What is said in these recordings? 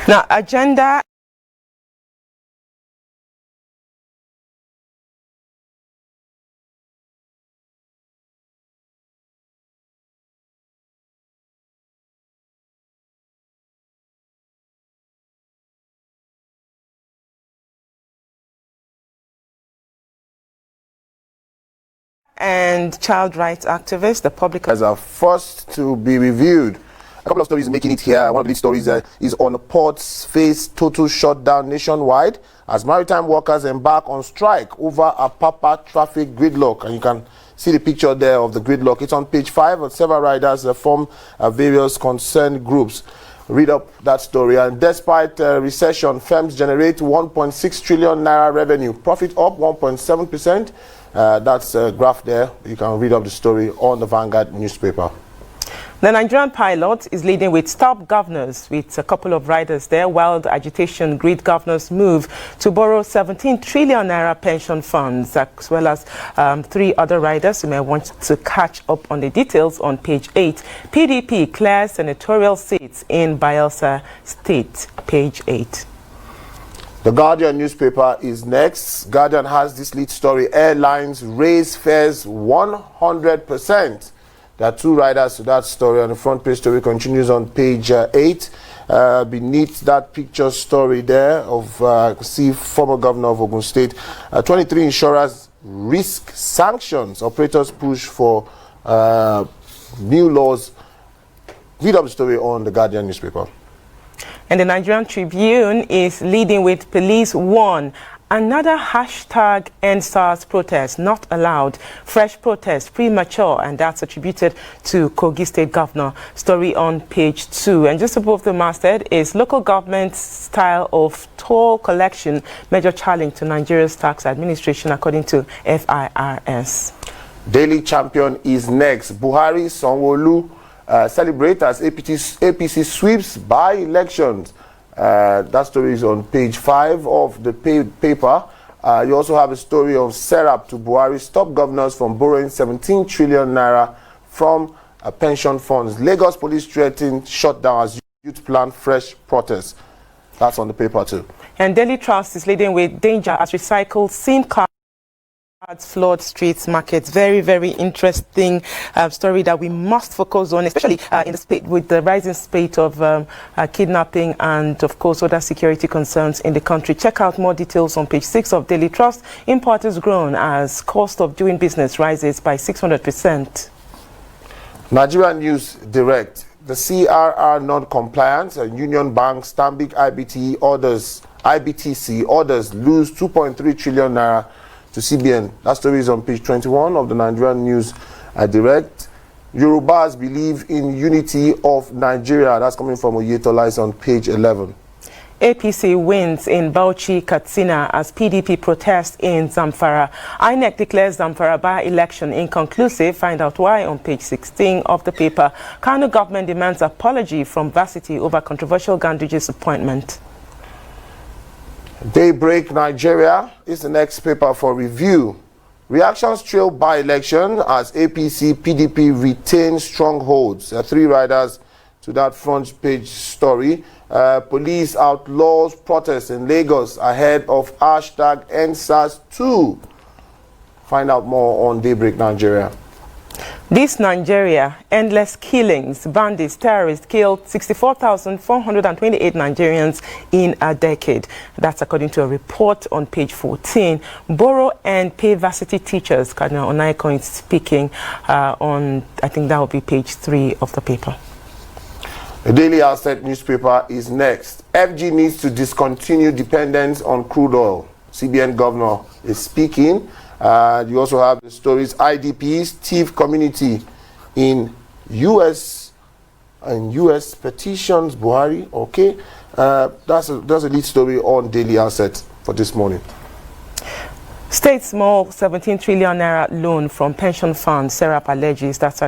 Now, agenda. And child rights activists, the public as are first to be reviewed. A couple of stories making it here. One of these stories is on ports face total shutdown nationwide as maritime workers embark on strike over a Apapa traffic gridlock. And you can see the picture there of the gridlock. It's on page 5. And several riders form various concerned groups. Read up that story. And despite recession, firms generate 1.6 trillion naira revenue. Profit up 1.7%. That's a graph there. You can read up the story on the Vanguard newspaper. The Nigerian pilot is leading with Stop Governors, with a couple of riders there, while the agitation grid governors move to borrow 17 trillion naira pension funds, as well as 3 other riders who may want to catch up on the details on page 8. PDP clears senatorial seats in Bayelsa State, page 8. The Guardian newspaper is next. Guardian has this lead story: airlines raise fares 100%. There are 2 riders to that story, and the front page story continues on page 8. Beneath that picture story there of see former governor of Ogun State, 23 insurers risk sanctions. Operators push for new laws. Read up the story on the Guardian newspaper. And the Nigerian Tribune is leading with police warn. Another hashtag EndSARS protest not allowed. Fresh protest premature, and that's attributed to Kogi State Governor. Story on page 2. And just above the masthead is local government's style of toll collection major challenge to Nigeria's tax administration, according to FIRS. Daily Champion is next. Buhari, Sanwo-Olu celebrate as APC sweeps by-elections. That story is on page 5 of the paper. You also have a story of Serap to Buhari stop governors from borrowing 17 trillion naira from pension funds. Lagos police threaten shutdown as youth plan fresh protests. That's on the paper too. And Daily Trust is leading with danger as recycled SIM cards flood streets markets. Very, very interesting story that we must focus on, especially in the spate with the rising spate of kidnapping and, of course, other security concerns in the country. Check out more details on page 6 of Daily Trust. Importers grown as cost of doing business rises by 600%. Nigerian News Direct. The CRR non-compliance and Union Bank Stanbic IBTC orders lose 2.3 trillion naira to CBN. That story is on page 21 of the Nigerian News Direct. Yorubas believe in unity of Nigeria. That's coming from Oyetola. It's on page 11. APC wins in Bauchi, Katsina as PDP protests in Zamfara. INEC declares Zamfara by-election inconclusive. Find out why on page 16 of the paper. Kano government demands apology from Varsity over controversial Ganduji's appointment. Daybreak Nigeria is the next paper for review. Reactions trail by-election as APC, PDP retain strongholds. 3 riders to that front page story. Police outlaws protests in Lagos ahead of hashtag EndSARS 2. Find out more on Daybreak Nigeria. This Nigeria, endless killings, bandits, terrorists killed 64,428 Nigerians in a decade. That's according to a report on page 14. Borrow and pay varsity teachers. Cardinal Onaikon is speaking on, I think that will be page 3 of the paper. The Daily Asset newspaper is next. FG needs to discontinue dependence on crude oil. CBN governor is speaking. You also have the stories IDPs, thief community in US petitions Buhari. Okay, that's a lead story on Daily Asset for this morning. State small 17 trillion naira loan from pension fund, Serap alleges. That's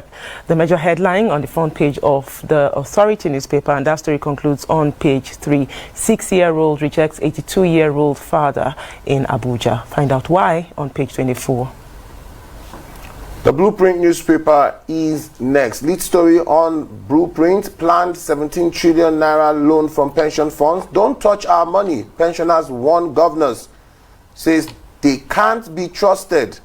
the major headline on the front page of the Authority newspaper, and that story concludes on page 3. 6-year-old rejects 82-year-old father in Abuja. Find out why on page 24. The Blueprint newspaper is next. Lead story on Blueprint. Planned 17 trillion naira loan from pension funds. Don't touch our money. Pensioners warn governors. Says they can't be trusted.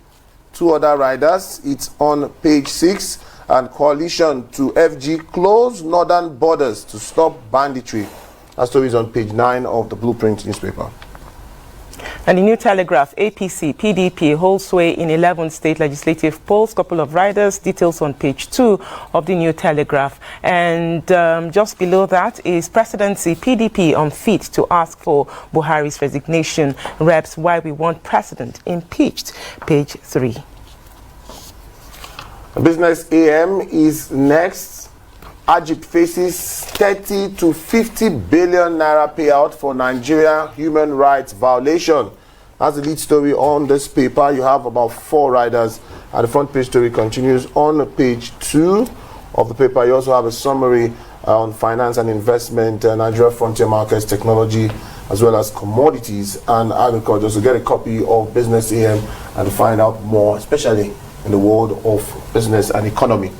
Two other riders. It's on page 6. And coalition to FG close northern borders to stop banditry. That story is on page 9 of the Blueprint newspaper. And the New Telegraph, APC, PDP hold sway in 11 state legislative polls. Couple of riders, details on page 2 of the New Telegraph. And just below that is presidency, PDP unfit to ask for Buhari's resignation. Reps why we want president impeached, page 3. Business AM is next. Ajib faces 30 to 50 billion naira payout for Nigeria human rights violation. That's the lead story on this paper. You have about 4 riders, and the front page story continues on page 2 of the paper. You also have a summary on finance and investment, Nigeria frontier markets, technology, as well as commodities and agriculture. So get a copy of Business AM and find out more, especially in the world of business and economy.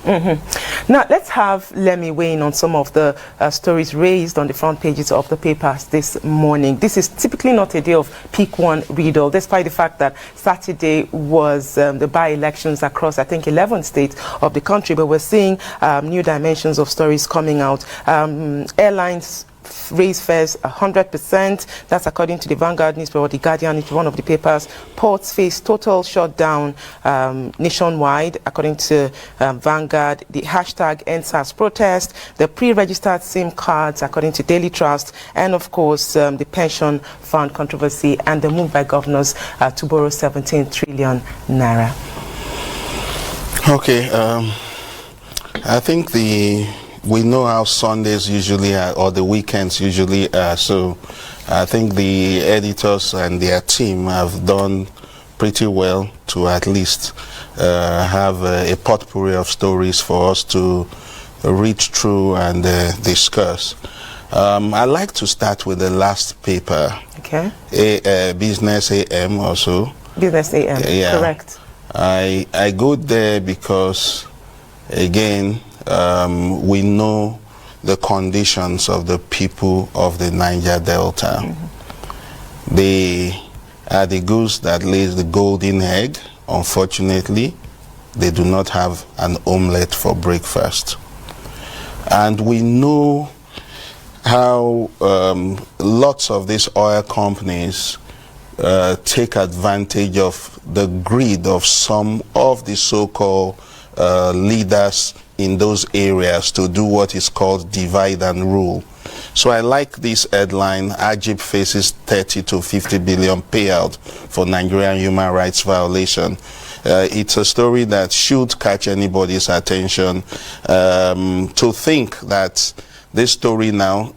Now, let's have Lemmy weigh in on some of the stories raised on the front pages of the papers this morning. This is typically not a day of peak one read-all, despite the fact that Saturday was the by-elections across, I think, 11 states of the country. But we're seeing new dimensions of stories coming out. Airlines raise fares 100%. That's according to the Vanguard newspaper. The Guardian is one of the papers. Ports face total shutdown nationwide, according to Vanguard. The hashtag EndSARS protest, the pre-registered SIM cards, according to Daily Trust, and of course the pension fund controversy and the move by governors to borrow 17 trillion naira. Okay, I think we know how Sundays usually are, or the weekends usually are, so I think the editors and their team have done pretty well to at least have a potpourri of stories for us to read through and discuss. I'd like to start with the last paper. Okay. Business AM also. Business AM, yeah. Correct. I go there because, again, we know the conditions of the people of the Niger Delta. They are the goose that lays the golden egg. Unfortunately, they do not have an omelette for breakfast. And we know how lots of these oil companies take advantage of the greed of some of the so-called leaders in those areas to do what is called divide and rule. So I like this headline: Ajib faces 30 to 50 billion payout for Nigerian human rights violation. It's a story that should catch anybody's attention. To think that this story now,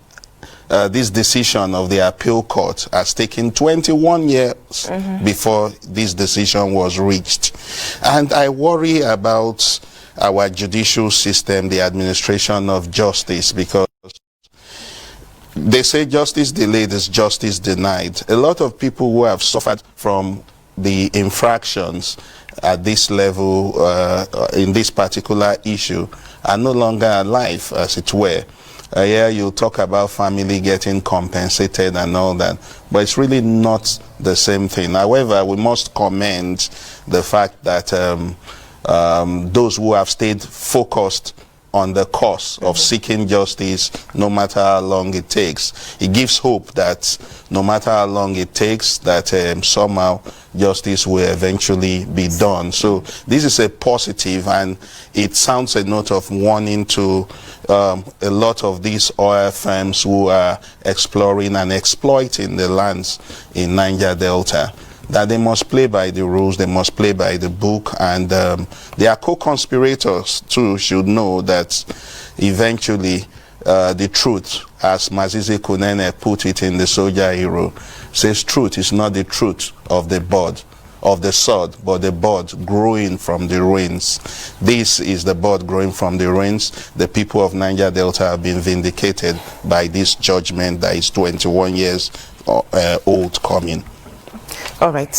this decision of the appeal court has taken 21 years before this decision was reached. And I worry about our judicial system, the administration of justice, because they say justice delayed is justice denied. A lot of people who have suffered from the infractions at this level, in this particular issue, are no longer alive, as it were. Yeah, you talk about family getting compensated and all that, but it's really not the same thing. However, we must commend the fact that those who have stayed focused on the cause of seeking justice, no matter how long it takes. It gives hope that no matter how long it takes, that somehow justice will eventually be done. So this is a positive, and it sounds a note of warning to a lot of these oil firms who are exploring and exploiting the lands in Niger Delta, that they must play by the rules, they must play by the book, and their co-conspirators too should know that eventually the truth, as Mazizi Kunene put it in the Soldier Hero, says truth is not the truth of the bud, of the sword, but the bud growing from the ruins. This is the bud growing from the ruins. The people of Niger Delta have been vindicated by this judgment that is 21 years old coming. All right.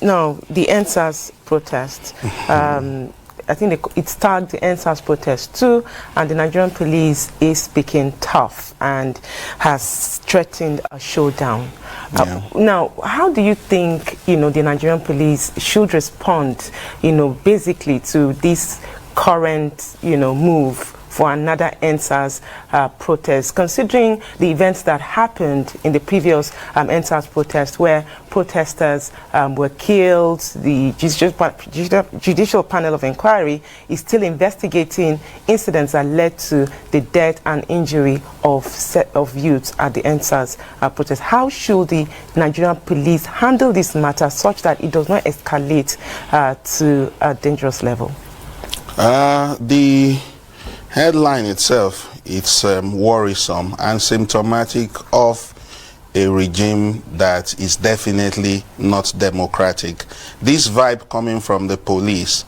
Now, the EndSARS protest, I think it's tagged the NSAS protest too, and the Nigerian police is speaking tough and has threatened a showdown. Yeah. Now, how do you think, the Nigerian police should respond, basically to this current, move for another NSAS protest, considering the events that happened in the previous NSAS protest where protesters were killed? The judicial panel of inquiry is still investigating incidents that led to the death and injury of youths at the NSAS protest. How should the Nigerian police handle this matter such that it does not escalate to a dangerous level? The headline itself, it's worrisome and symptomatic of a regime that is definitely not democratic. This vibe coming from the police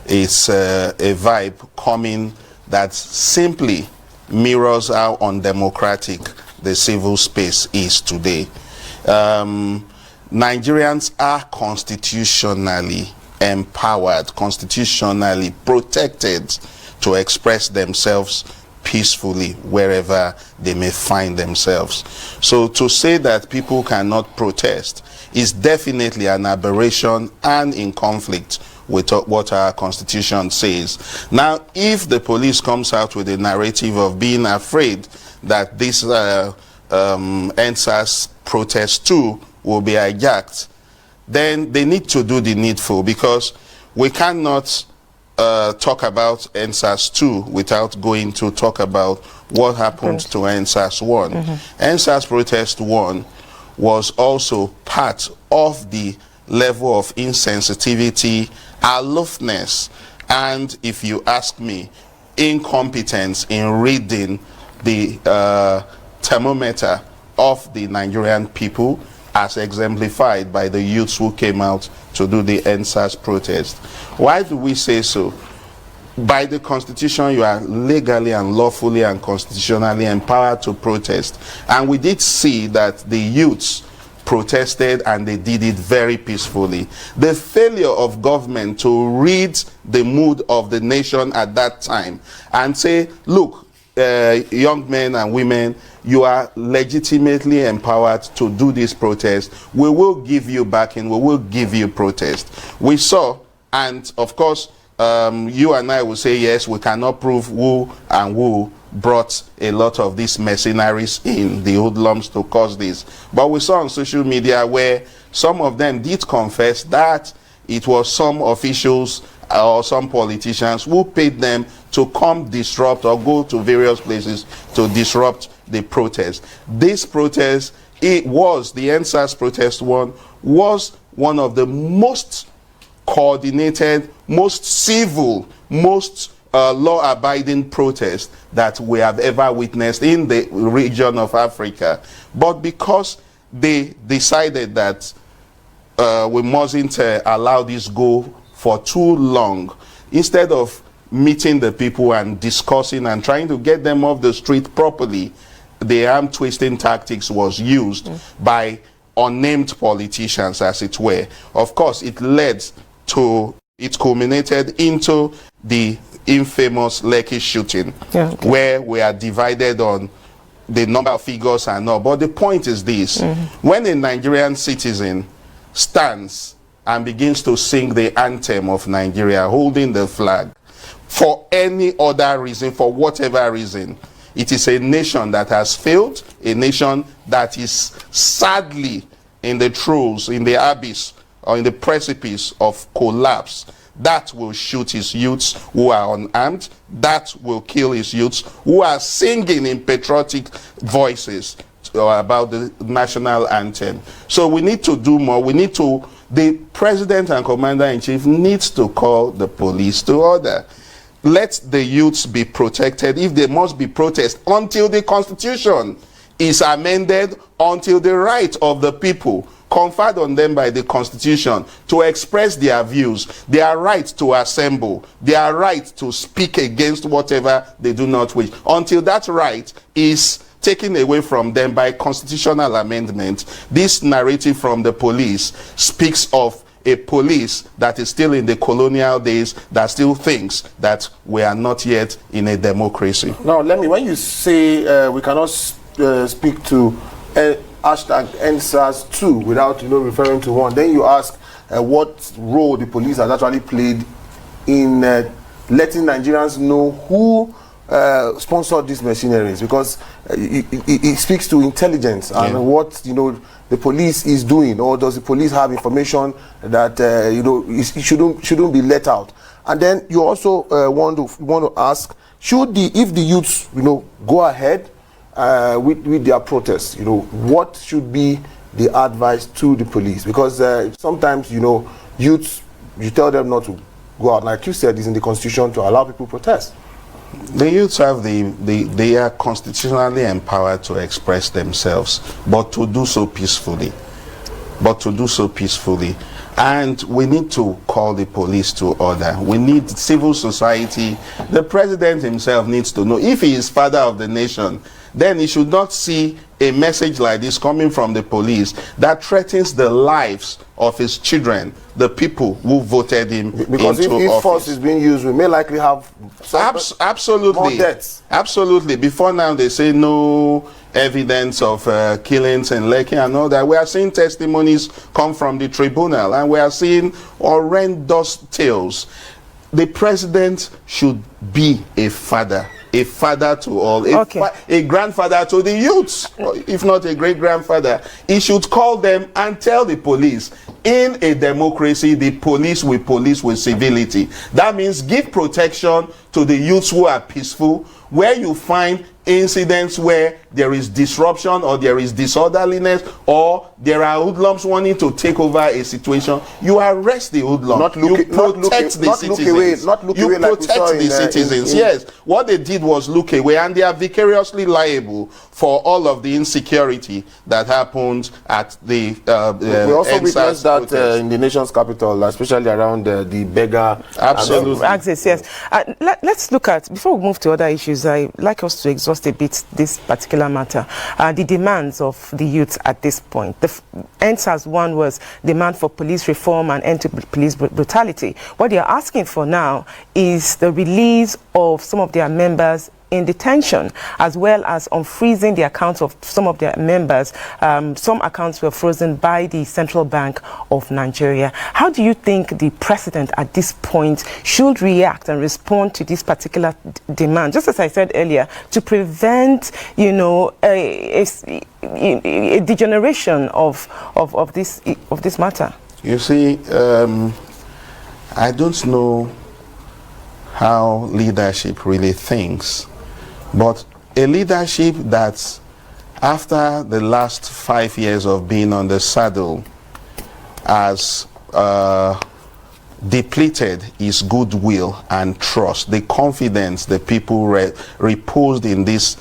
is a vibe coming that simply mirrors how undemocratic the civil space is today. Nigerians are constitutionally empowered, constitutionally protected to express themselves peacefully wherever they may find themselves. So to say that people cannot protest is definitely an aberration and in conflict with what our constitution says. Now, if the police comes out with a narrative of being afraid that this NSAS protest too will be hijacked, then they need to do the needful, because we cannot talk about NSAS 2 without going to talk about what happened to NSAS 1. NSAS Protest 1 was also part of the level of insensitivity, aloofness, and, if you ask me, incompetence in reading the thermometer of the Nigerian people, as exemplified by the youths who came out to do the NSAS protest. Why do we say so? By the Constitution, you are legally and lawfully and constitutionally empowered to protest. And we did see that the youths protested, and they did it very peacefully. The failure of government to read the mood of the nation at that time and say, look, young men and women, you are legitimately empowered to do this protest. We will give you backing. We will give you protest. We saw, and of course, you and I will say, yes, we cannot prove who and who brought a lot of these mercenaries in, the hoodlums, to cause this. But we saw on social media where some of them did confess that it was some officials or some politicians who paid them to come disrupt or go to various places to disrupt the protest. This protest, it was, the NSAS Protest 1, was one of the most coordinated, most civil, most law-abiding protests that we have ever witnessed in the region of Africa. But because they decided that we mustn't allow this go for too long, instead of meeting the people and discussing and trying to get them off the street properly, the arm twisting tactics was used by unnamed politicians, as it were. Of course, it culminated into the infamous Lekki shooting, where we are divided on the number of figures and all. But the point is this: when a Nigerian citizen stands and begins to sing the anthem of Nigeria, holding the flag, for any other reason, for whatever reason, it is a nation that has failed, a nation that is sadly in the throes, in the abyss, or in the precipice of collapse. That will shoot his youths who are unarmed. That will kill his youths who are singing in patriotic voices about the national anthem. So we need to do more. The president and commander-in-chief needs to call the police to order. Let the youths be protected. If they must be protested, until the constitution is amended, until the right of the people conferred on them by the constitution to express their views, their right to assemble, their right to speak against whatever they do not wish, until that right is taken away from them by constitutional amendment, this narrative from the police speaks of a police that is still in the colonial days, that still thinks that we are not yet in a democracy. Now, when you say we cannot speak to hashtag EndSARS 2 without referring to one, then you ask what role the police has actually played in letting Nigerians know who sponsored these machineries, because it speaks to intelligence and what the police is doing, or does the police have information that it shouldn't be let out? And then you also want to ask, if the youths go ahead with their protests, what should be the advice to the police? Because sometimes youths, you tell them not to go out, like you said, it's in the constitution to allow people to protest. The youths have they are constitutionally empowered to express themselves, but to do so peacefully. And we need to call the police to order. We need civil society. The president himself needs to know, if he is father of the nation, then he should not see a message like this coming from the police that threatens the lives of his children, the people who voted him because into if office. Force is being used, we may likely have absolutely more deaths. Absolutely. Before now, they say no evidence of killings in Lekki and all that. We are seeing testimonies come from the tribunal, and we are seeing horrendous tales. The president should be a father to all, a grandfather to the youths, if not a great-grandfather. He should call them and tell the police, in a democracy, the police will police with civility. That means give protection to the youths who are peaceful. Where you find incidents where there is disruption or there is disorderliness or there are hoodlums wanting to take over a situation, you arrest the hoodlum. You protect the citizens. Yes, what they did was look away, and they are vicariously liable for all of the insecurity that happened at the we also witnessed that in the nation's capital, especially around the beggar. Absolutely. Axis, yes. Let's look at, before we move to other issues, I'd like us to exhaust a bit this particular matter, the demands of the youth at this point. The EndSARS one was demand for police reform and end to police brutality. What they are asking for now is the release of some of their members in detention, as well as unfreezing the accounts of some of their members. Some accounts were frozen by the Central Bank of Nigeria. How do you think the president at this point should react and respond to this particular demand? Just as I said earlier, to prevent, a degeneration of this matter. You see, I don't know how leadership really thinks. But a leadership that, after the last 5 years of being on the saddle, has depleted his goodwill and trust, the confidence the people reposed in this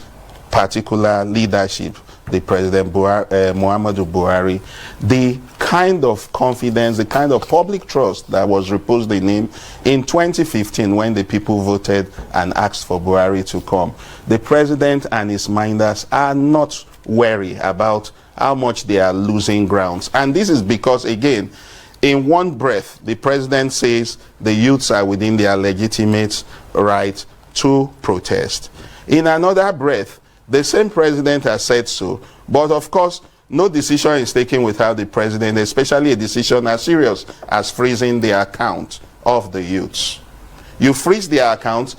particular leadership, the President Muhammadu Buhari, the kind of confidence, the kind of public trust that was reposed in him in 2015 when the people voted and asked for Buhari to come. The president and his minders are not wary about how much they are losing grounds. And this is because, again, in one breath, the president says the youths are within their legitimate right to protest. In another breath, the same president has said so, but of course, no decision is taken without the president, especially a decision as serious as freezing the account of the youths. You freeze their accounts,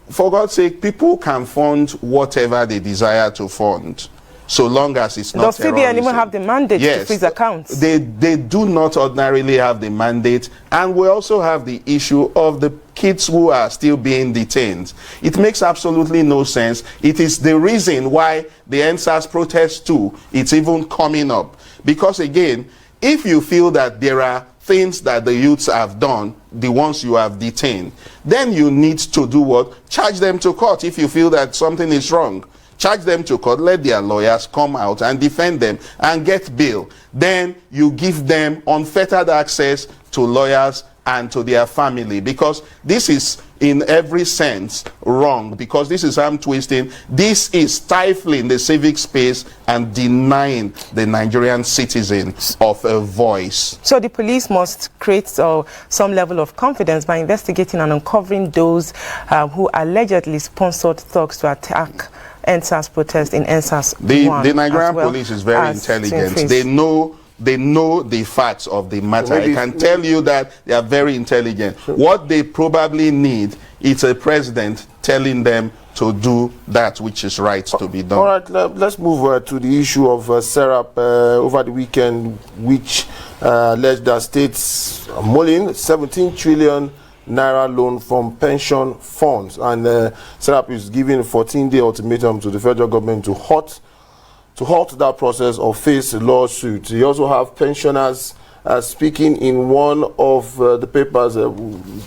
for God's sake, people can fund whatever they desire to fund, so long as it's not terrorism. Does CBN even have the mandate to freeze accounts? They do not ordinarily have the mandate, and we also have the issue of the kids who are still being detained. It makes absolutely no sense. It is the reason why the EndSARS protest too, it's even coming up. Because again, if you feel that there are things that the youths have done, the ones you have detained, then you need to do what? Charge them to court if you feel that something is wrong. Charge them to court, let their lawyers come out and defend them and get bail. Then you give them unfettered access to lawyers and to their family, because this is in every sense wrong, because this is arm twisting. This is stifling the civic space and denying the Nigerian citizens of a voice. So the police must create some level of confidence by investigating and uncovering those who allegedly sponsored thugs to attack NSAS protest in NSAS 1. The Nigerian police is very intelligent. They know the facts of the matter. I can tell you that they are very intelligent. What they probably need is a president telling them to do that which is right to be done. All right, let's move to the issue of SERAP over the weekend, which alleged that states mulling 17 trillion naira loan from pension funds, and SERAP is giving a 14-day ultimatum to the federal government to halt that process or face a lawsuit. You also have pensioners speaking in one of the papers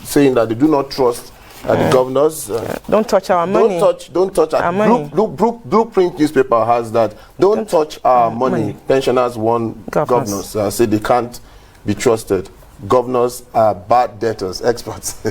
saying that they do not trust the governors. Don't touch our money. Don't touch our money. Blueprint newspaper has that. Don't touch our money. Pensioners want governors say they can't be trusted. Governors are bad debtors, experts.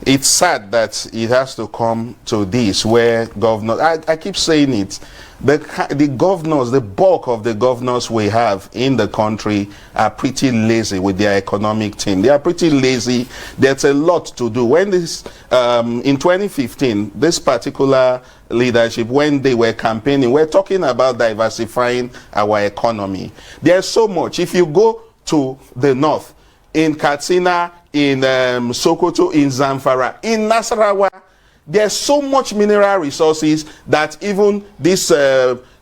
It's sad that it has to come to this, where governors, I keep saying it, the governors, the bulk of the governors we have in the country are pretty lazy with their economic team. They are pretty lazy. There's a lot to do. When this, in 2015, this particular leadership, when they were campaigning, we're talking about diversifying our economy. There's so much. If you go to the north, in Katsina, in Sokoto, in Zamfara, in Nasarawa, there's so much mineral resources that even this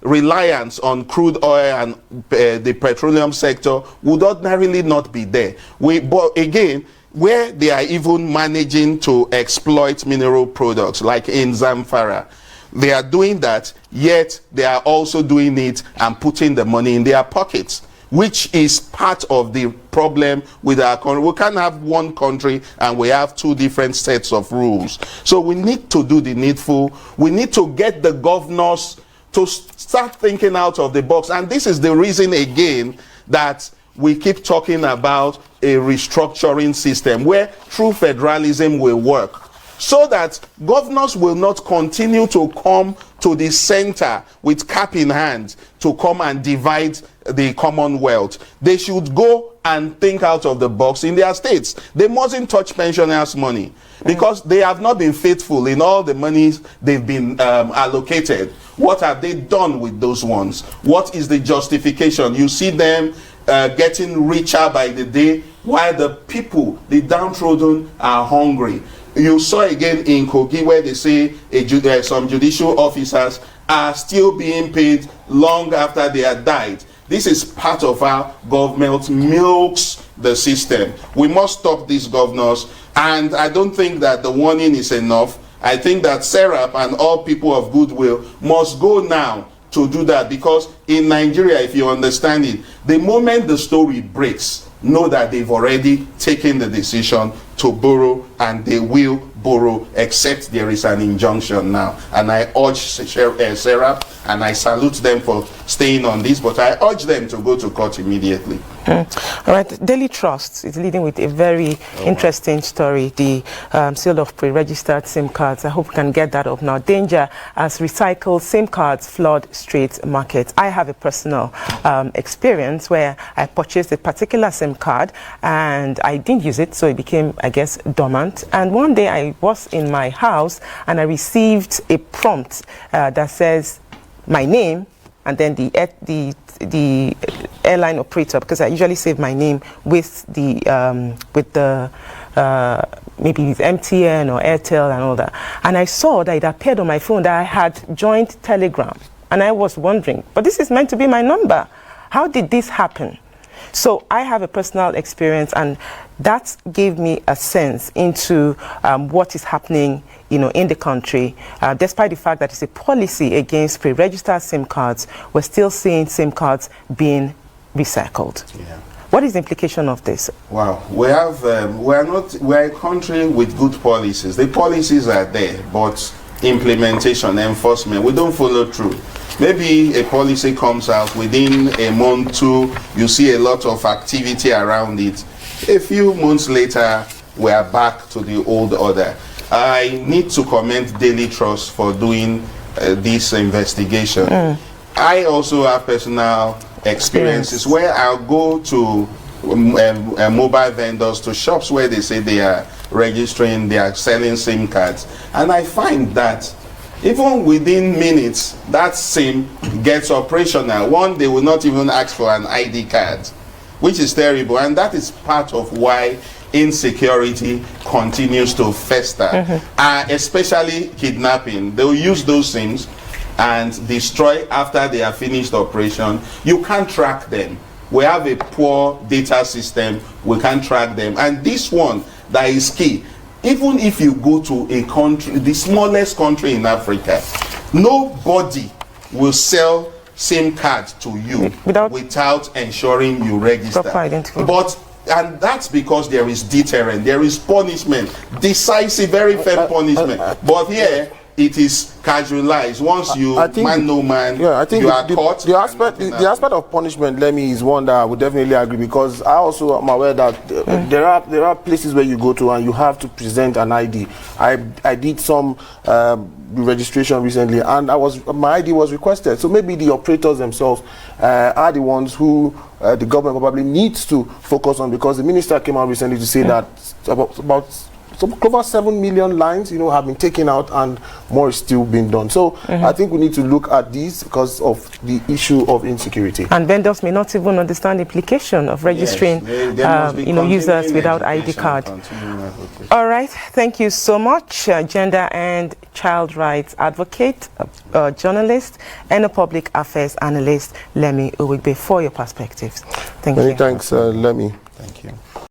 reliance on crude oil and the petroleum sector would ordinarily not be there. But again, where they are even managing to exploit mineral products, like in Zamfara, they are doing that, yet they are also doing it and putting the money in their pockets, which is part of the problem with our country. We can't have one country and we have two different sets of rules. So we need to do the needful. We need to get the governors to start thinking out of the box. And this is the reason, again, that we keep talking about a restructuring system where true federalism will work, so that governors will not continue to come to the center with cap in hand to come and divide the Commonwealth. They should go and think out of the box in their states. They mustn't touch pensioners' money because they have not been faithful in all the monies they've been allocated. What have they done with those ones? What is the justification? You see them getting richer by the day while the people, the downtrodden, are hungry. You saw again in Kogi where they say some judicial officers are still being paid long after they had died. This is part of how government milks the system. We must stop these governors, and I don't think that the warning is enough. I think that SERAP and all people of goodwill must go now to do that, because in Nigeria, if you understand it, the moment the story breaks, know that they've already taken the decision to borrow, and they will borrow except there is an injunction now. And I urge SERAP, and I salute them for staying on this, but I urge them to go to court immediately. All right, Daily Trust is leading with a very interesting story, the sale of pre-registered SIM cards. I hope we can get that up now. Danger as recycled SIM cards flood street markets. I have a personal experience where I purchased a particular SIM card and I didn't use it, so it became, I guess, dormant. And one day I was in my house and I received a prompt that says my name and then the airline operator, because I usually save my name with the maybe with MTN or Airtel and all that. And I saw that it appeared on my phone that I had joined Telegram, and I was wondering, but this is meant to be my number. How did this happen? So I have a personal experience, and that gave me a sense into what is happening, in the country. Despite the fact that it's a policy against pre-registered SIM cards, we're still seeing SIM cards being recycled. Yeah. What is the implication of this? Wow, we're a country with good policies. The policies are there, but implementation, enforcement, we don't follow through. Maybe a policy comes out within a month, two, you see a lot of activity around it. A few months later, we are back to the old order. I need to commend Daily Trust for doing this investigation. I also have personal experiences where I'll go to mobile vendors, to shops where they say they are registering, they are selling SIM cards, and I find that even within minutes that SIM gets operational. One, they will not even ask for an ID card, which is terrible, and that is part of why insecurity continues to fester, especially kidnapping. They will use those SIMs and destroy after they are finished operation. You can't track them. We have a poor data system, we can't track them. And this one that is key, even if you go to a country, the smallest country in Africa, nobody will sell SIM card to you without ensuring you register. And that's because there is deterrent, there is punishment, decisive, very firm punishment. But here, it is casualized. Once you man no man, I think you are caught. The aspect of punishment, Lemmy, is one that I would definitely agree, because I also am aware that there are places where you go to and you have to present an ID. I did some registration recently, and my ID was requested. So maybe the operators themselves are the ones who the government probably needs to focus on, because the minister came out recently to say that about over 7 million lines, have been taken out, and more is still being done. So I think we need to look at this because of the issue of insecurity. And vendors may not even understand the implication of registering, users without ID card. All right, thank you so much, gender and child rights advocate, journalist, and a public affairs analyst, Lemmy Uwigbe, for your perspectives. Thank you. Many thanks, Lemmy. Thank you.